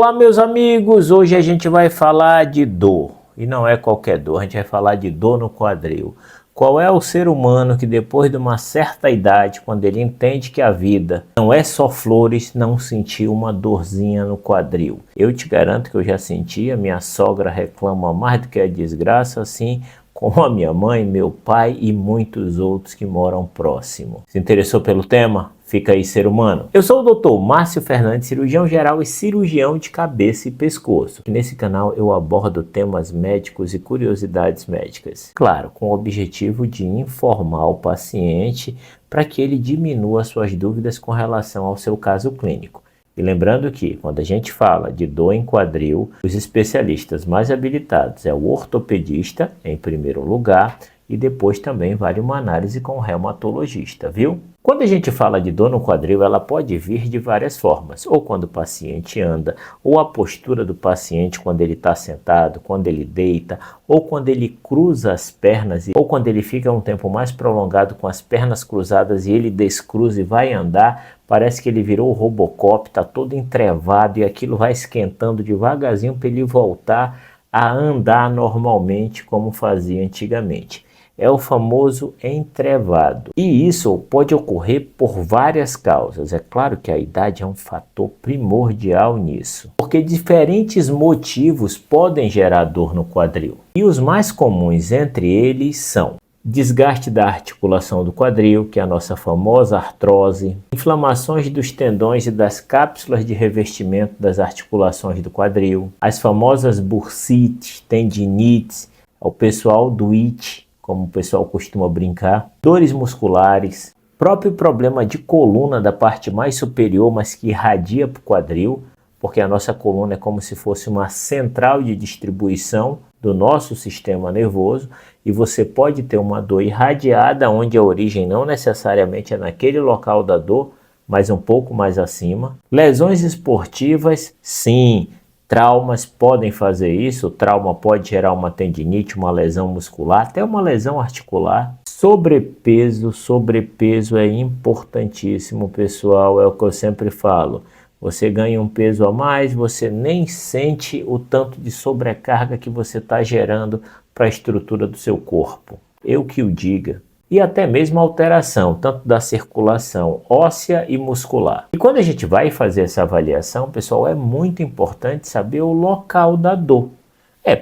Olá, meus amigos! Hoje a gente vai falar de dor. E não é qualquer dor, a gente vai falar de dor no quadril. Qual é o ser humano que depois de uma certa idade, quando ele entende que a vida não é só flores, não sentiu uma dorzinha no quadril? Eu te garanto que eu já senti, a minha sogra reclama mais do que a desgraça, assim como a minha mãe, meu pai e muitos outros que moram próximo. Se interessou pelo tema? Fica aí, ser humano. Eu sou o Dr. Márcio Fernandes, cirurgião geral e cirurgião de cabeça e pescoço. Nesse canal eu abordo temas médicos e curiosidades médicas. Claro, com o objetivo de informar o paciente para que ele diminua suas dúvidas com relação ao seu caso clínico. E lembrando que, quando a gente fala de dor em quadril, os especialistas mais habilitados é o ortopedista, em primeiro lugar, e depois também vale uma análise com o reumatologista, viu? Quando a gente fala de dor no quadril, ela pode vir de várias formas, ou quando o paciente anda, ou a postura do paciente quando ele está sentado, quando ele deita, ou quando ele cruza as pernas, ou quando ele fica um tempo mais prolongado com as pernas cruzadas e ele descruza e vai andar, parece que ele virou o Robocop, está todo entrevado e aquilo vai esquentando devagarzinho para ele voltar a andar normalmente como fazia antigamente. É o famoso entrevado. E isso pode ocorrer por várias causas. É claro que a idade é um fator primordial nisso, porque diferentes motivos podem gerar dor no quadril. E os mais comuns entre eles são desgaste da articulação do quadril, que é a nossa famosa artrose, inflamações dos tendões e das cápsulas de revestimento das articulações do quadril, as famosas bursites, tendinites, o pessoal do IT, como o pessoal costuma brincar, dores musculares, próprio problema de coluna da parte mais superior, mas que irradia para o quadril, porque a nossa coluna é como se fosse uma central de distribuição do nosso sistema nervoso, e você pode ter uma dor irradiada, onde a origem não necessariamente é naquele local da dor, mas um pouco mais acima. Lesões esportivas, sim. Traumas podem fazer isso, o trauma pode gerar uma tendinite, uma lesão muscular, até uma lesão articular. Sobrepeso é importantíssimo, pessoal, é o que eu sempre falo. Você ganha um peso a mais, você nem sente o tanto de sobrecarga que você está gerando para a estrutura do seu corpo. Eu que o diga. E até mesmo alteração, tanto da circulação óssea e muscular. E quando a gente vai fazer essa avaliação, pessoal, é muito importante saber o local da dor.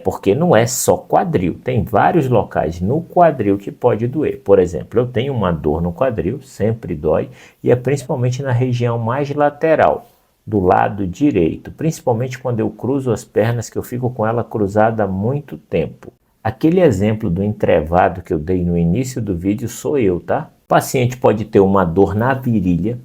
Porque não é só quadril, tem vários locais no quadril que pode doer. Por exemplo, eu tenho uma dor no quadril, sempre dói, e é principalmente na região mais lateral, do lado direito, principalmente quando eu cruzo as pernas, que eu fico com ela cruzada há muito tempo. Aquele exemplo do entrevado que eu dei no início do vídeo sou eu, tá? O paciente pode ter uma dor na virilha,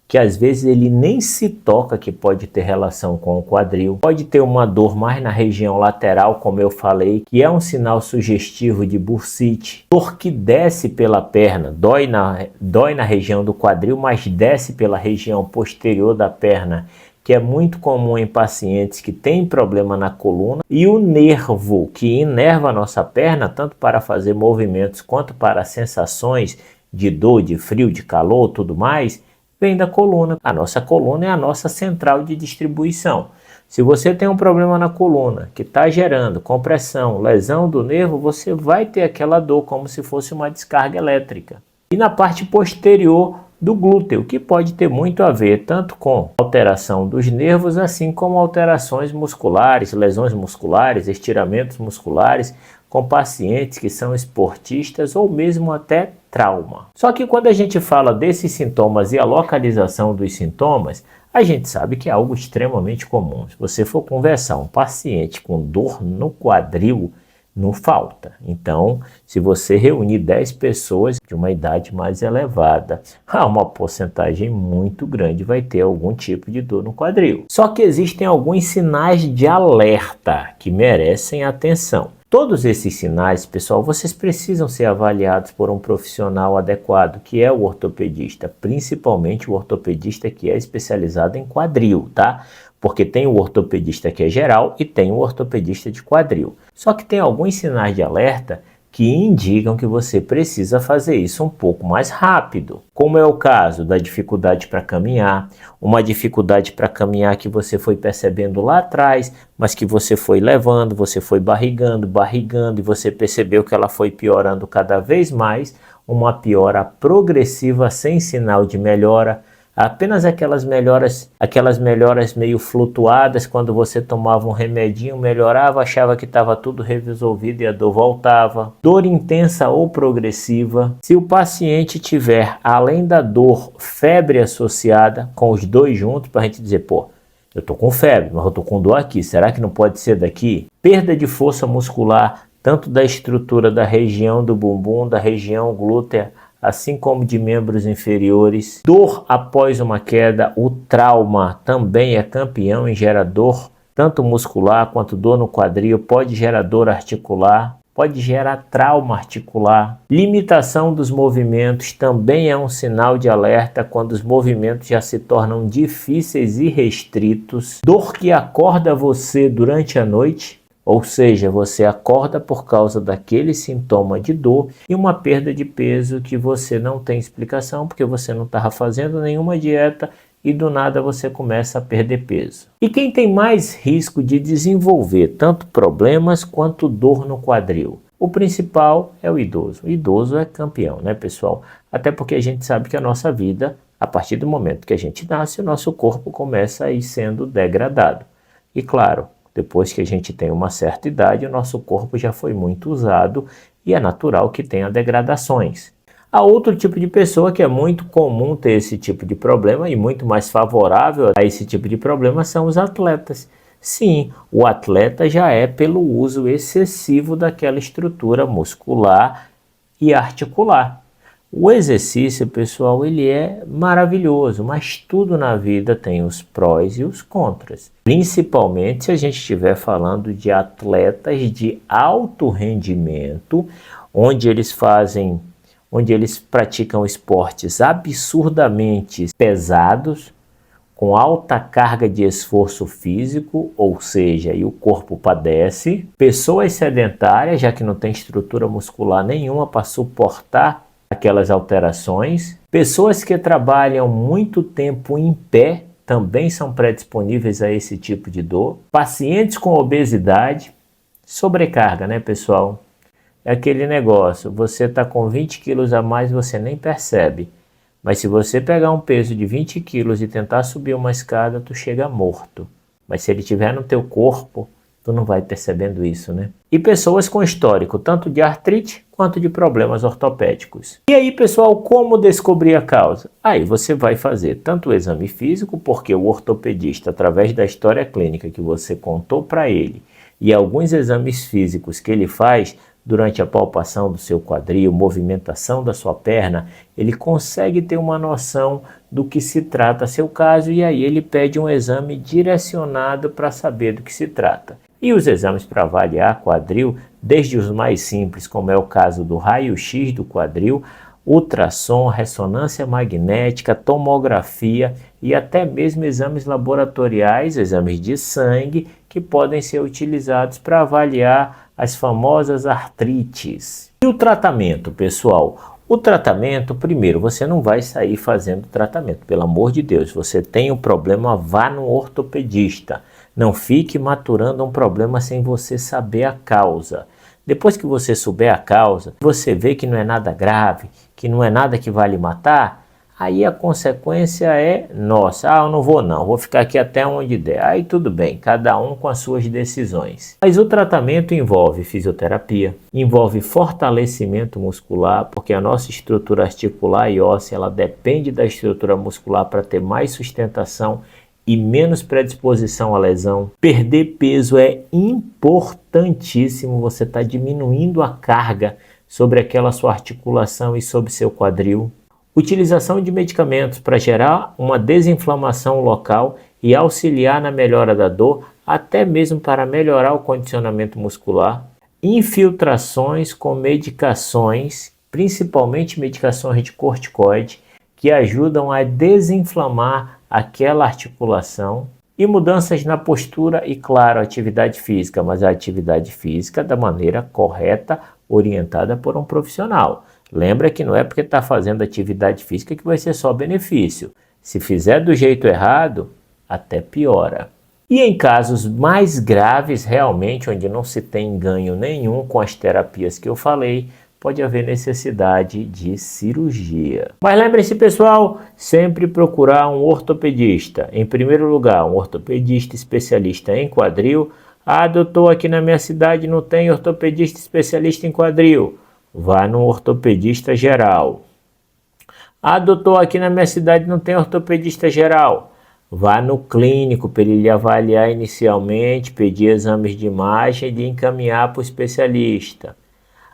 que às vezes ele nem se toca que pode ter relação com o quadril. Pode ter uma dor mais na região lateral, como eu falei, que é um sinal sugestivo de bursite. Dor que desce pela perna, dói na região do quadril, mas desce pela região posterior da perna, que é muito comum em pacientes que têm problema na coluna, e o nervo que inerva a nossa perna, tanto para fazer movimentos quanto para sensações de dor, de frio, de calor, tudo mais, vem da coluna. A nossa coluna é a nossa central de distribuição. Se você tem um problema na coluna que está gerando compressão, lesão do nervo, você vai ter aquela dor como se fosse uma descarga elétrica. E na parte posterior do glúteo, que pode ter muito a ver tanto com alteração dos nervos, assim como alterações musculares, lesões musculares, estiramentos musculares, com pacientes que são esportistas ou mesmo até trauma. Só que quando a gente fala desses sintomas e a localização dos sintomas, a gente sabe que é algo extremamente comum. Se você for conversar um paciente com dor no quadril, não falta. Então, se você reunir 10 pessoas de uma idade mais elevada, uma porcentagem muito grande vai ter algum tipo de dor no quadril. Só que existem alguns sinais de alerta que merecem atenção. Todos esses sinais, pessoal, vocês precisam ser avaliados por um profissional adequado, que é o ortopedista, principalmente o ortopedista que é especializado em quadril, tá? Porque tem o ortopedista que é geral e tem o ortopedista de quadril. Só que tem alguns sinais de alerta que indicam que você precisa fazer isso um pouco mais rápido. Como é o caso da dificuldade para caminhar, uma dificuldade para caminhar que você foi percebendo lá atrás, mas que você foi levando, você foi barrigando, e você percebeu que ela foi piorando cada vez mais, uma piora progressiva sem sinal de melhora, apenas aquelas melhoras meio flutuadas, quando você tomava um remedinho, melhorava, achava que estava tudo resolvido e a dor voltava. Dor intensa ou progressiva. Se o paciente tiver, além da dor, febre associada, com os dois juntos, para a gente dizer, pô, eu estou com febre, mas eu estou com dor aqui, será que não pode ser daqui? Perda de força muscular, tanto da estrutura da região do bumbum, da região glútea, assim como de membros inferiores. Dor após uma queda, o trauma também é campeão em gerar dor, tanto muscular quanto dor no quadril, pode gerar dor articular, pode gerar trauma articular. Limitação dos movimentos também é um sinal de alerta quando os movimentos já se tornam difíceis e restritos. Dor que acorda você durante a noite, ou seja, você acorda por causa daquele sintoma de dor, e uma perda de peso que você não tem explicação, porque você não estava fazendo nenhuma dieta e do nada você começa a perder peso. E quem tem mais risco de desenvolver tanto problemas quanto dor no quadril? O principal é o idoso. O idoso é campeão, né, pessoal? Até porque a gente sabe que a nossa vida, a partir do momento que a gente nasce, o nosso corpo começa a ir sendo degradado. E claro, depois que a gente tem uma certa idade, o nosso corpo já foi muito usado e é natural que tenha degradações. Há outro tipo de pessoa que é muito comum ter esse tipo de problema e muito mais favorável a esse tipo de problema são os atletas. Sim, o atleta já é pelo uso excessivo daquela estrutura muscular e articular. O exercício, pessoal, ele é maravilhoso, mas tudo na vida tem os prós e os contras. Principalmente se a gente estiver falando de atletas de alto rendimento, onde eles praticam esportes absurdamente pesados, com alta carga de esforço físico, ou seja, e o corpo padece. Pessoas sedentárias, já que não tem estrutura muscular nenhuma para suportar aquelas alterações. Pessoas que trabalham muito tempo em pé também são predisponíveis a esse tipo de dor. Pacientes com obesidade, sobrecarga, né, pessoal? É aquele negócio, você está com 20 quilos a mais, você nem percebe. Mas se você pegar um peso de 20 quilos e tentar subir uma escada, tu chega morto. Mas se ele estiver no teu corpo, tu não vai percebendo isso, né? E pessoas com histórico, tanto de artrite quanto de problemas ortopédicos. E aí, pessoal, como descobrir a causa? Aí você vai fazer tanto o exame físico, porque o ortopedista, através da história clínica que você contou para ele, e alguns exames físicos que ele faz durante a palpação do seu quadril, movimentação da sua perna, ele consegue ter uma noção do que se trata seu caso, e aí ele pede um exame direcionado para saber do que se trata. E os exames para avaliar quadril, desde os mais simples, como é o caso do raio-x do quadril, ultrassom, ressonância magnética, tomografia e até mesmo exames laboratoriais, exames de sangue, que podem ser utilizados para avaliar as famosas artrites. E o tratamento, pessoal? O tratamento, primeiro, você não vai sair fazendo tratamento, pelo amor de Deus. Você tem um problema, vá no ortopedista. Não fique maturando um problema sem você saber a causa. Depois que você souber a causa, você vê que não é nada grave, que não é nada que vai lhe matar, aí a consequência é nossa. Eu não vou ficar aqui até onde der. Aí tudo bem, cada um com as suas decisões. Mas o tratamento envolve fisioterapia, envolve fortalecimento muscular, porque a nossa estrutura articular e óssea, ela depende da estrutura muscular para ter mais sustentação e menos predisposição à lesão. Perder peso é importantíssimo, você está diminuindo a carga sobre aquela sua articulação e sobre seu quadril. Utilização de medicamentos para gerar uma desinflamação local e auxiliar na melhora da dor, até mesmo para melhorar o condicionamento muscular. Infiltrações com medicações, principalmente medicações de corticoide, que ajudam a desinflamar aquela articulação. E mudanças na postura e, claro, atividade física, mas a atividade física da maneira correta, orientada por um profissional. Lembra que não é porque está fazendo atividade física que vai ser só benefício. Se fizer do jeito errado, até piora. E em casos mais graves, realmente, onde não se tem ganho nenhum com as terapias que eu falei, pode haver necessidade de cirurgia. Mas lembre-se, pessoal, sempre procurar um ortopedista. Em primeiro lugar, um ortopedista especialista em quadril. Ah, doutor, aqui na minha cidade não tem ortopedista especialista em quadril. Vá no ortopedista geral. Ah, doutor, aqui na minha cidade não tem ortopedista geral. Vá no clínico para ele avaliar inicialmente, pedir exames de imagem e lhe encaminhar para o especialista.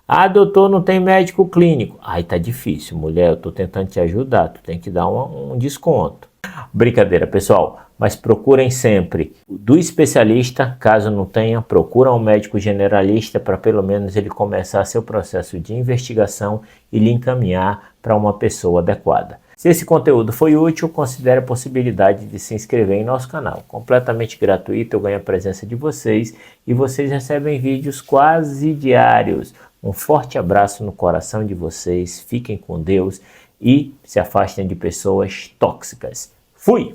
Ah, doutor, não tem médico clínico. Ai, tá difícil, mulher, eu tô tentando te ajudar, tu tem que dar um desconto. Brincadeira, pessoal, mas procurem sempre do especialista, caso não tenha, procura um médico generalista para pelo menos ele começar seu processo de investigação e lhe encaminhar para uma pessoa adequada. Se esse conteúdo foi útil, considere a possibilidade de se inscrever em nosso canal. Completamente gratuito, eu ganho a presença de vocês e vocês recebem vídeos quase diários. Um forte abraço no coração de vocês, fiquem com Deus e se afastem de pessoas tóxicas. Fui!